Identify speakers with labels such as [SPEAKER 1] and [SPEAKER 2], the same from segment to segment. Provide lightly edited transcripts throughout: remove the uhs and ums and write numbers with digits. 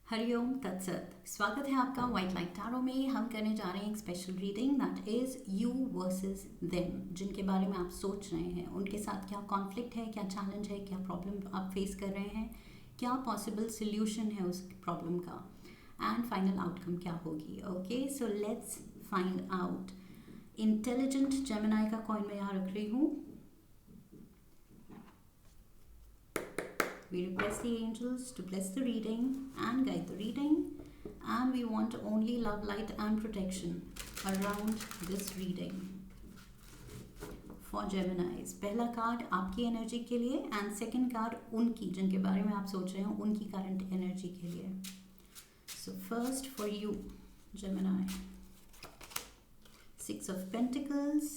[SPEAKER 1] हरिओम तत्सत। स्वागत है आपका व्हाइट लाइट टैरो में। हम करने जा रहे हैं एक special reading that is you versus them. जिनके बारे में आप सोच रहे हैं उनके साथ क्या कॉन्फ्लिक्ट है, क्या चैलेंज है, क्या प्रॉब्लम आप फेस कर रहे हैं, क्या पॉसिबल सोल्यूशन है उस प्रॉब्लम का, एंड फाइनल आउटकम क्या होगी। Okay, so let's find out. Intelligent Gemini का कॉइन मैं यहाँ रख रही हूँ। We request the angels to bless the reading and guide the reading, and we want only love, light and protection around this reading for Geminis. पहला card आपकी energy के लिए एंड सेकंड कार्ड उनकी, जिनके बारे में आप सोच रहे हो, उनकी करंट एनर्जी के लिए। So first for you Gemini, 6 of Pentacles,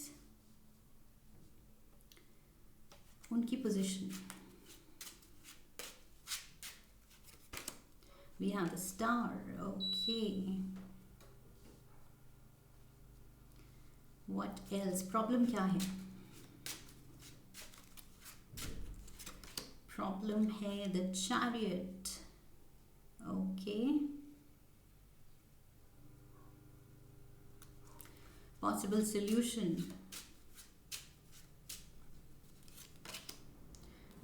[SPEAKER 1] उनकी position. We have the star. Okay. What else? Problem क्या है? Problem है the chariot. Okay. Possible solution.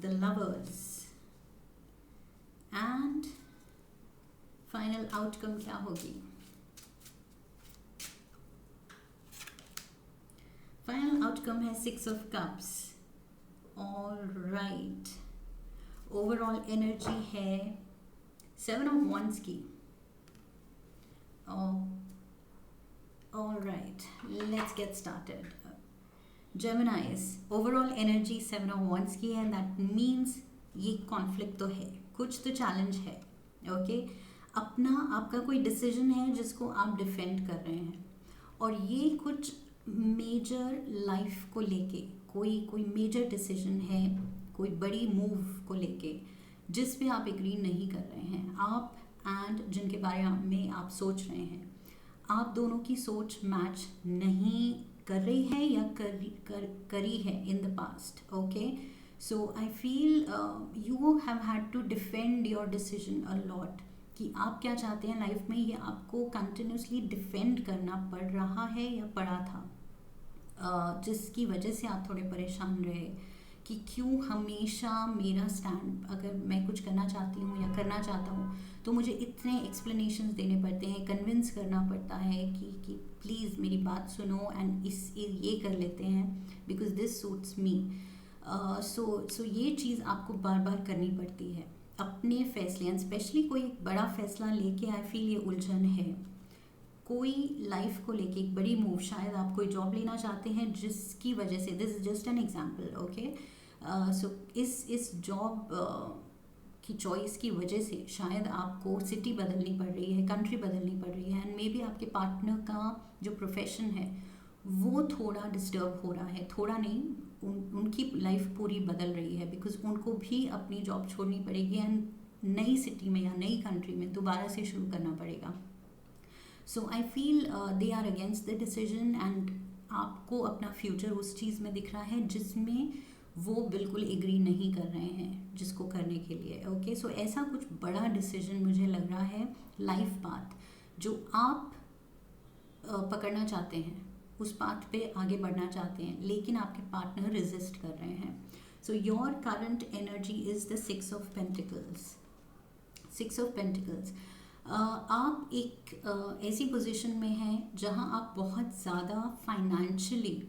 [SPEAKER 1] The lovers. And final outcome क्या होगी? फाइनल आउटकम है 6 of cups. All right, overall energy है 7 of wands की। All right, let's get started. Geminis, overall energy 7 of wands की है। That means ये conflict तो है, कुछ तो चैलेंज है। ओके, अपना आपका कोई डिसीजन है जिसको आप डिफेंड कर रहे हैं, और ये कुछ मेजर लाइफ को लेके कोई मेजर डिसीजन है, कोई बड़ी मूव को लेके जिस पे आप एग्री नहीं कर रहे हैं। आप एंड जिनके बारे में आप सोच रहे हैं, आप दोनों की सोच मैच नहीं कर रही है या करी है in the past. Okay, so I feel you have had to defend your decision a lot कि आप क्या चाहते हैं लाइफ में। ये आपको कंटिन्यूसली डिफेंड करना पड़ रहा है या पड़ा था, जिसकी वजह से आप थोड़े परेशान रहे कि क्यों हमेशा मेरा स्टैंड, अगर मैं कुछ करना चाहती हूँ या करना चाहता हूँ तो मुझे इतने एक्सप्लेनेशंस देने पड़ते हैं, कन्विंस करना पड़ता है कि प्लीज़ मेरी बात सुनो एंड ये कर लेते हैं बिकॉज दिस सूट्स मी। सो ये चीज़ आपको बार बार करनी पड़ती है अपने फैसले, एंड स्पेशली कोई बड़ा फैसला लेके। आई फील ये उलझन है कोई लाइफ को लेके, एक बड़ी मूव। शायद आप कोई जॉब लेना चाहते हैं जिसकी वजह से, this is just an example. Okay, so इस जॉब की चॉइस की वजह से शायद आपको सिटी बदलनी पड़ रही है, कंट्री बदलनी पड़ रही है, एंड मे बी आपके पार्टनर का जो प्रोफेशन है वो थोड़ा डिस्टर्ब हो रहा है। थोड़ा नहीं, उनकी लाइफ पूरी बदल रही है बिकॉज उनको भी अपनी जॉब छोड़नी पड़ेगी एंड नई सिटी में या नई कंट्री में दोबारा से शुरू करना पड़ेगा। So I feel they are against the decision, and आपको अपना फ्यूचर उस चीज़ में दिख रहा है जिसमें वो बिल्कुल एग्री नहीं कर रहे हैं जिसको करने के लिए। ओके, सो ऐसा कुछ बड़ा डिसीजन मुझे लग रहा है, लाइफ पाथ जो आप पकड़ना चाहते हैं, उस पाथ पे आगे बढ़ना चाहते हैं, लेकिन आपके पार्टनर रेजिस्ट कर रहे हैं। So your current energy is the 6 of pentacles. 6 of pentacles, आप एक ऐसी पोजीशन में हैं जहां आप बहुत ज़्यादा फाइनेंशियली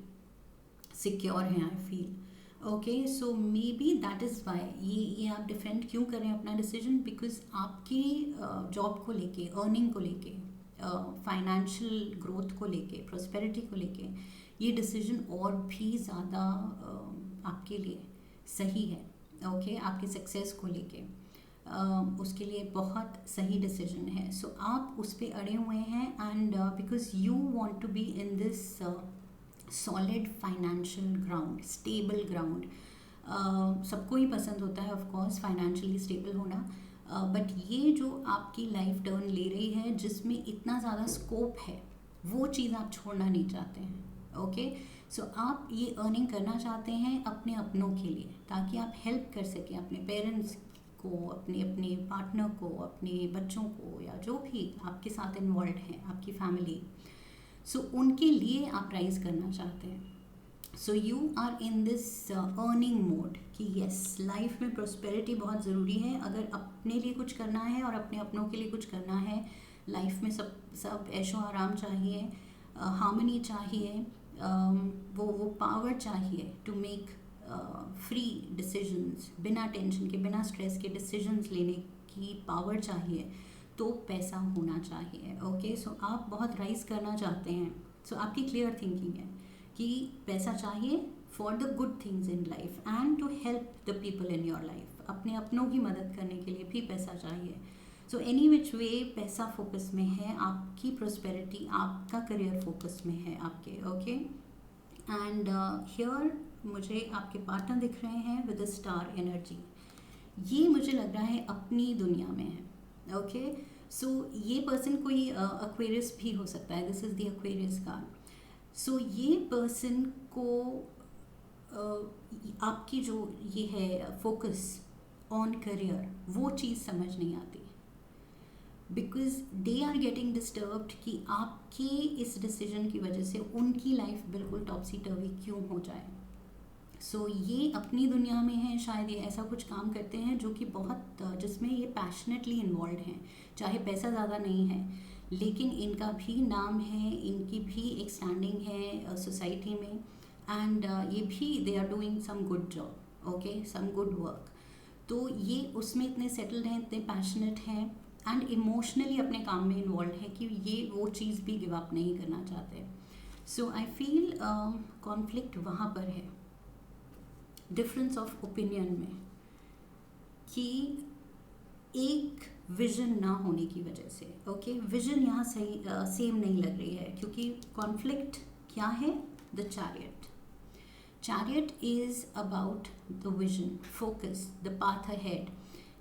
[SPEAKER 1] सिक्योर हैं। I feel okay, so may be that is Y ये आप डिफेंड क्यों करें अपना डिसीजन, बिकॉज आपकी जॉब को लेके, अर्निंग को लेके, फाइनेंशियल ग्रोथ को लेके, प्रोस्पेरिटी को लेके ये डिसीजन और भी ज़्यादा आपके लिए सही है। ओके, आपके सक्सेस को लेके उसके लिए बहुत सही डिसीजन है। सो आप उस पर अड़े हुए हैं, and because you want to be in this solid financial ground, stable ground. सबको ही पसंद होता है ऑफ कोर्स फाइनेंशियली स्टेबल होना, बट ये जो आपकी लाइफ टर्न ले रही है जिसमें इतना ज़्यादा स्कोप है, वो चीज़ आप छोड़ना नहीं चाहते हैं। ओके, सो आप ये अर्निंग करना चाहते हैं अपने अपनों के लिए, ताकि आप हेल्प कर सकें अपने पेरेंट्स को, अपने अपने पार्टनर को, अपने बच्चों को, या जो भी आपके साथ इन्वॉल्व हैं, आपकी फैमिली, सो उनके लिए आप राइज करना चाहते हैं. So you are in this earning mode कि यस, लाइफ में प्रोस्पेरिटी बहुत ज़रूरी है. अगर अपने लिए कुछ करना है और अपने अपनों के लिए कुछ करना है, लाइफ में सब ऐशो आराम चाहिए, हार्मनी चाहिए, वो पावर चाहिए टू मेक फ्री डिसीजंस, बिना टेंशन के, बिना स्ट्रेस के डिसीजंस लेने की पावर चाहिए, तो पैसा होना चाहिए. ओके, सो आप बहुत राइज करना चाहते हैं. सो आपकी क्लियर थिंकिंग है कि पैसा चाहिए for the good things in life and to help the people in your life. अपने अपनों की मदद करने के लिए भी पैसा चाहिए. सो एनी विच वे पैसा फोकस में है, आपकी प्रोस्पेरिटी, आपका करियर फोकस में है आपके. ओके, एंड हियर मुझे आपके पार्टनर दिख रहे हैं विद अ स्टार एनर्जी. ये मुझे लग रहा है अपनी दुनिया में है. ओके, सो ये पर्सन कोई एक्वेरियस भी हो सकता है. This is the Aquarius card. So ये पर्सन को आपकी जो ये है फोकस ऑन करियर, वो चीज़ समझ नहीं आती, because they are getting disturbed कि आपके इस डिसीजन की वजह से उनकी लाइफ बिल्कुल टॉपसी टर्वी क्यों हो जाए. सो ये अपनी दुनिया में है. शायद ये ऐसा कुछ काम करते हैं जो कि बहुत जिसमें ये पैशनेटली इन्वॉल्व हैं. चाहे पैसा ज़्यादा नहीं है, लेकिन इनका भी नाम है, इनकी भी एक स्टैंडिंग है सोसाइटी में, एंड ये भी they are doing some good job. Okay, some good work. तो ये उसमें इतने सेटल्ड हैं, इतने पैशनेट हैं, एंड इमोशनली अपने काम में इन्वॉल्व है कि ये वो चीज़ भी गिव अप नहीं करना चाहते. सो आई फील कॉन्फ्लिक्ट वहाँ पर है, डिफरेंस ऑफ ओपिनियन में, कि एक विजन ना होने की वजह से. ओके, विजन यहाँ सही सेम नहीं लग रही है, क्योंकि कॉन्फ्लिक्ट क्या है? The chariot. Chariot is about the vision, focus, the path ahead.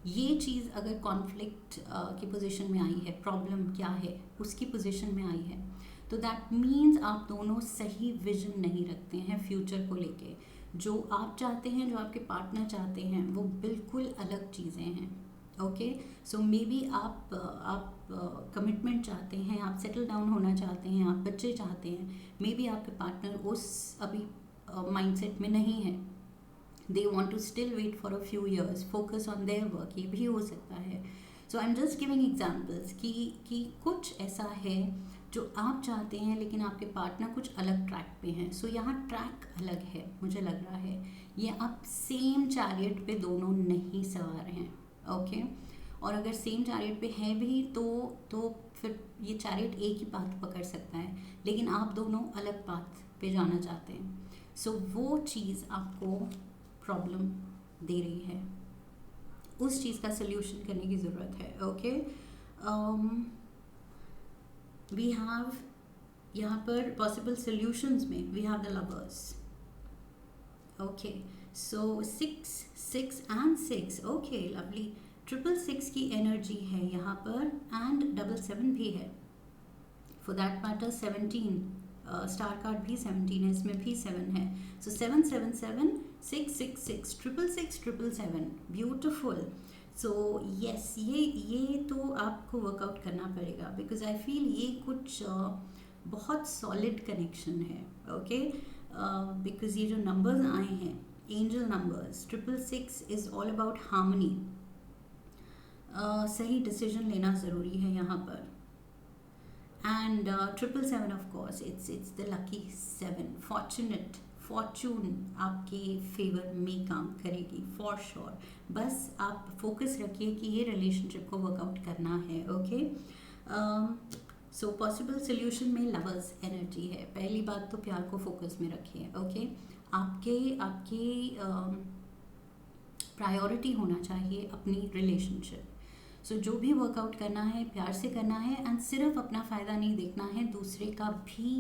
[SPEAKER 1] ये चीज़ अगर कॉन्फ्लिक्ट की पोजीशन में आई है, प्रॉब्लम क्या है उसकी पोजीशन में आई है, तो दैट मीन्स आप दोनों सही विजन नहीं रखते हैं फ्यूचर को लेके. जो आप चाहते हैं, जो आपके पार्टनर चाहते हैं, वो बिल्कुल अलग चीज़ें हैं. ओके, सो मे बी आप कमिटमेंट चाहते हैं, आप सेटल डाउन होना चाहते हैं, आप बच्चे चाहते हैं. मे बी आपके पार्टनर उस अभी माइंडसेट में नहीं है. They want to still wait for a few years, focus on their work. ये भी हो सकता है. So I am just giving examples कि कुछ ऐसा है जो आप चाहते हैं, लेकिन आपके पार्टनर कुछ अलग ट्रैक पे हैं. सो यहाँ ट्रैक अलग है, मुझे लग रहा है. ये आप सेम चैरियट पे दोनों नहीं सवार हैं. ओके, और अगर सेम चैरियट पे है भी तो फिर ये चैरियट एक ही पाथ पकड़ सकता है, लेकिन आप दोनों अलग पाथ पे जाना चाहते हैं. सो वो चीज़ आपको प्रॉब्लम दे रही है. उस चीज़ का सल्यूशन करने की ज़रूरत है. ओके, वी हैव यहाँ पर पॉसिबल सल्यूशंस में we have the lovers. Okay, so 6 and 6. Okay, lovely. 666 की एनर्जी है यहाँ पर, एंड 77 भी है. For that matter 17, star card भी 17 है, इसमें भी 7 है. सो 777 666 666 777. ब्यूटिफुल. सो यस, ये तो आपको वर्कआउट करना पड़ेगा, बिकॉज आई फील ये कुछ बहुत सॉलिड कनेक्शन है. ओके, बिकॉज ये जो नंबर्स आए हैं, angel numbers, 666 is all about harmony. सही डिसीजन लेना ज़रूरी है यहाँ पर. And 777 of course it's the lucky 7. Fortune आपके फेवर में काम करेगी फॉर श्योर. बस आप फोकस रखिए कि ये रिलेशनशिप को वर्कआउट करना है. ओके, सो पॉसिबल सोल्यूशन में लवर्स एनर्जी है. पहली बात तो प्यार को फोकस में रखिए. ओके, आपके प्रायोरिटी होना चाहिए अपनी रिलेशनशिप. सो जो भी वर्कआउट करना है प्यार से करना है, एंड सिर्फ अपना फ़ायदा नहीं देखना है, दूसरे का भी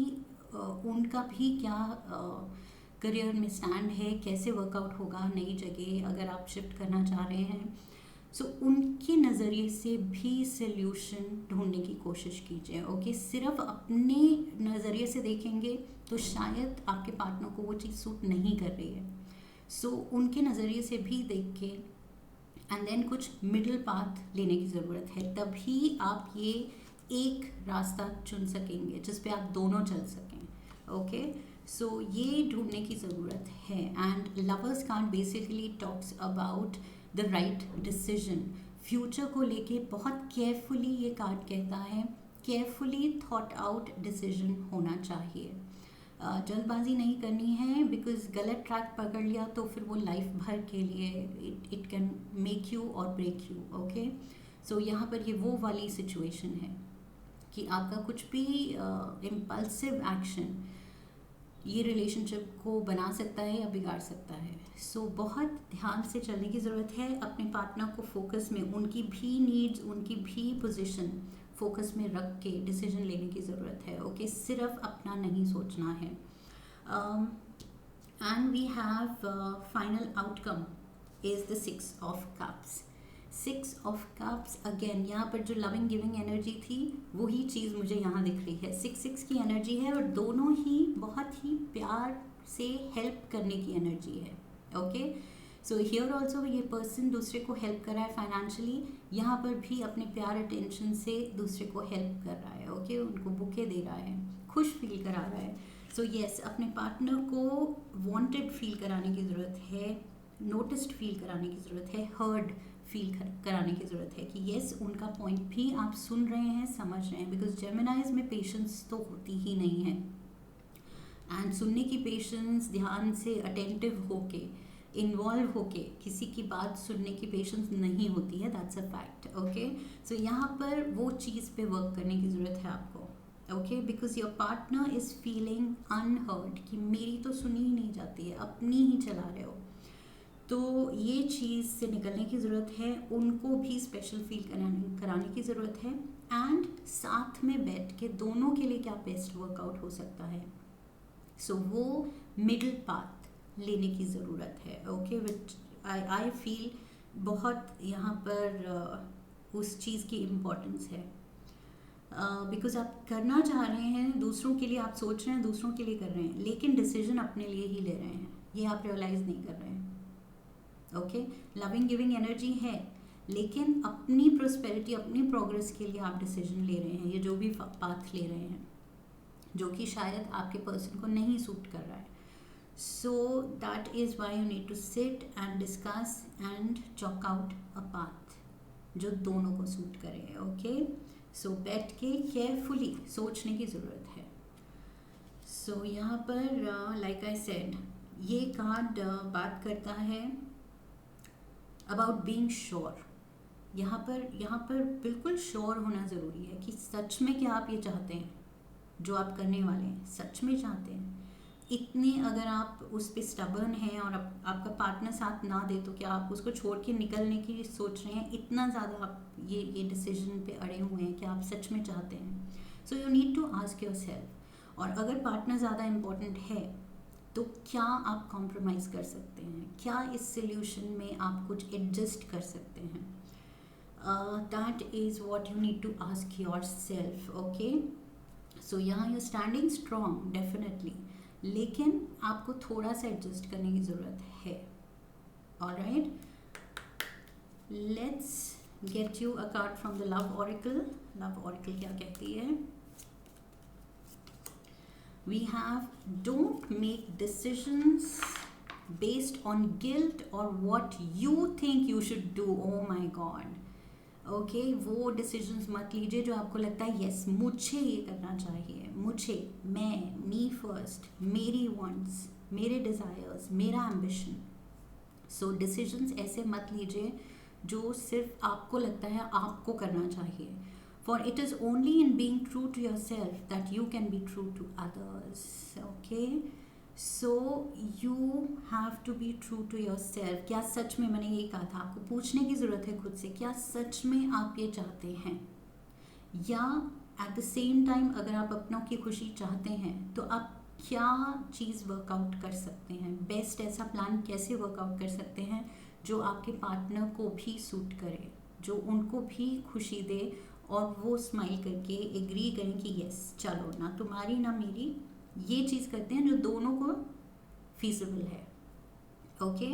[SPEAKER 1] उनका भी क्या करियर में स्टैंड है, कैसे वर्कआउट होगा नई जगह अगर आप शिफ्ट करना चाह रहे हैं. सो उनके नज़रिए से भी सल्यूशन ढूंढने की कोशिश कीजिए. ओके, सिर्फ अपने नज़रिए से देखेंगे तो शायद आपके पार्टनर को वो चीज़ सूट नहीं कर रही है. सो उनके नज़रिए से भी देख के एंड देन कुछ मिडिल पाथ लेने की ज़रूरत है, तभी आप ये एक रास्ता चुन सकेंगे जिस पे आप दोनों चल सकें। ओके, सो ये ढूंढने की ज़रूरत है। And lovers card basically talks about the right decision. Future को लेके बहुत केयरफुली ये कार्ड कहता है, केयरफुली थॉट आउट डिसीजन होना चाहिए। जल्दबाजी नहीं करनी है, बिकॉज गलत ट्रैक पकड़ लिया तो फिर वो लाइफ भर के लिए इट कैन मेक यू और ब्रेक यू। ओके, सो यहाँ पर ये वो वाली सिचुएशन है कि आपका कुछ भी इम्पल्सिव एक्शन ये रिलेशनशिप को बना सकता है या बिगाड़ सकता है। सो बहुत ध्यान से चलने की ज़रूरत है, अपने पार्टनर को फोकस में, उनकी भी नीड्स, उनकी भी पोजीशन फोकस में रख के डिसीजन लेने की ज़रूरत है। ओके, सिर्फ अपना नहीं सोचना है। And we have final outcome is the 6 of cups. 6 of cups again, यहाँ पर जो लविंग गिविंग एनर्जी थी वही चीज़ मुझे यहाँ दिख रही है। 6 की एनर्जी है और दोनों ही बहुत ही प्यार से हेल्प करने की एनर्जी है। ओके, सो हियर ऑल्सो ये पर्सन दूसरे को हेल्प कर रहा है फाइनेंशियली, यहाँ पर भी अपने प्यार अटेंशन से दूसरे को हेल्प कर रहा है। ओके, उनको बुके दे रहा है, खुश फील करा रहा है। सो यस, अपने पार्टनर को वांटेड फील कराने की ज़रूरत है, नोटिस्ड फील कराने की ज़रूरत है, हर्ड फील कराने की ज़रूरत है कि येस उनका पॉइंट भी आप सुन रहे हैं, समझ रहे हैं। बिकॉज जेमिनाइज में पेशेंस तो होती ही नहीं है, एंड सुनने की पेशेंस, ध्यान से अटेंटिव होके, इन्वॉल्व होके किसी की बात सुनने की पेशेंस नहीं होती है, that's a fact. Okay, so यहाँ पर वो चीज़ पे वर्क करने की ज़रूरत है आपको। Okay, because your partner is feeling unheard कि मेरी तो सुनी ही नहीं जाती है, अपनी ही चला रहे हो। तो ये चीज़ से निकलने की ज़रूरत है, उनको भी स्पेशल फील कराने की ज़रूरत है। एंड साथ में बैठ के दोनों के लिए क्या बेस्ट वर्कआउट हो सकता है, सो वो मिडिल पाथ लेने की ज़रूरत है। ओके, विच आई फील बहुत यहाँ पर उस चीज़ की इम्पोर्टेंस है। बिकॉज आप करना चाह रहे हैं दूसरों के लिए, आप सोच रहे हैं दूसरों के लिए कर रहे हैं, लेकिन डिसीजन अपने लिए ही ले रहे हैं, ये आप रियलाइज़ नहीं कर रहे हैं। ओके, लविंग गिविंग एनर्जी है, लेकिन अपनी प्रोस्पेरिटी, अपनी प्रोग्रेस के लिए आप डिसीजन ले रहे हैं, ये जो भी पाथ ले रहे हैं जो कि शायद आपके पर्सन को नहीं सूट कर रहा है। So that is why you need to sit and discuss and chalk out a path जो दोनों को सूट करे। ओके, सो बैठ के केयरफुली सोचने की ज़रूरत है। सो यहाँ पर लाइक आई सेड, ये कार्ड बात करता है अबाउट बीइंग श्योर। यहाँ पर बिल्कुल श्योर होना ज़रूरी है कि सच में क्या आप ये चाहते हैं, जो आप करने वाले हैं सच में चाहते हैं। इतने अगर आप उस पर स्टबर्न हैं और आपका पार्टनर साथ ना दे तो क्या आप उसको छोड़ के निकलने की सोच रहे हैं, इतना ज़्यादा आप ये डिसीजन पे अड़े हुए हैं कि आप सच में चाहते हैं। So you need to ask yourself. और अगर पार्टनर ज़्यादा इम्पोर्टेंट है तो क्या आप कॉम्प्रोमाइज़ कर सकते हैं, क्या इस सोल्यूशन में आप कुछ एडजस्ट कर सकते हैं। That is what you need to ask yourself. Okay, so यहाँ यू स्टैंडिंग स्ट्रॉन्ग डेफिनेटली, लेकिन आपको थोड़ा सा एडजस्ट करने की ज़रूरत है। Alright, let's get you a card from the love oracle. Love oracle क्या कहती है? We have don't make decisions based on guilt or what you think you should do. Oh my god. Okay, वो decisions मत लीजिए जो आपको लगता है यस मुझे ये करना चाहिए, मुझे, मैं, मी फर्स्ट, मेरी वांट्स, मेरे डिज़ायर्स, मेरा एम्बिशन। सो डिसीजंस ऐसे मत लीजिए जो सिर्फ आपको लगता है आपको करना चाहिए। For it is only in being true to yourself that you can be true to others. Okay, so you have to be true to yourself. क्या सच में, मैंने यही कहा था, आपको पूछने की ज़रूरत है खुद से, क्या सच में आप ये चाहते हैं, या एट द सेम टाइम अगर आप अपनों की खुशी चाहते हैं तो आप क्या चीज़ वर्कआउट कर सकते हैं, बेस्ट ऐसा प्लान कैसे वर्कआउट कर सकते हैं जो आपके पार्टनर को भी सूट करे, जो उनको भी खुशी दे और वो स्माइल करके एग्री करें कि यस चलो ना तुम्हारी ना मेरी, ये चीज़ करते हैं जो दोनों को फीजिबल है। ओके,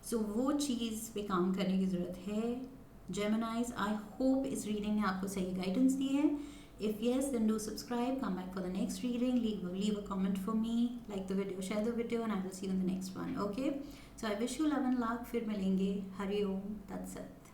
[SPEAKER 1] सो वो चीज़ पे काम करने की ज़रूरत है. Geminis, I hope इस रीडिंग ने आपको सही गाइडेंस दी है. If yes, then do subscribe. Come back for the next reading. Leave a comment for me. Like the video, share the video, and I will see you in the next one. Okay? So I wish you love and luck. फिर मिलेंगे. Hari Om. That's it.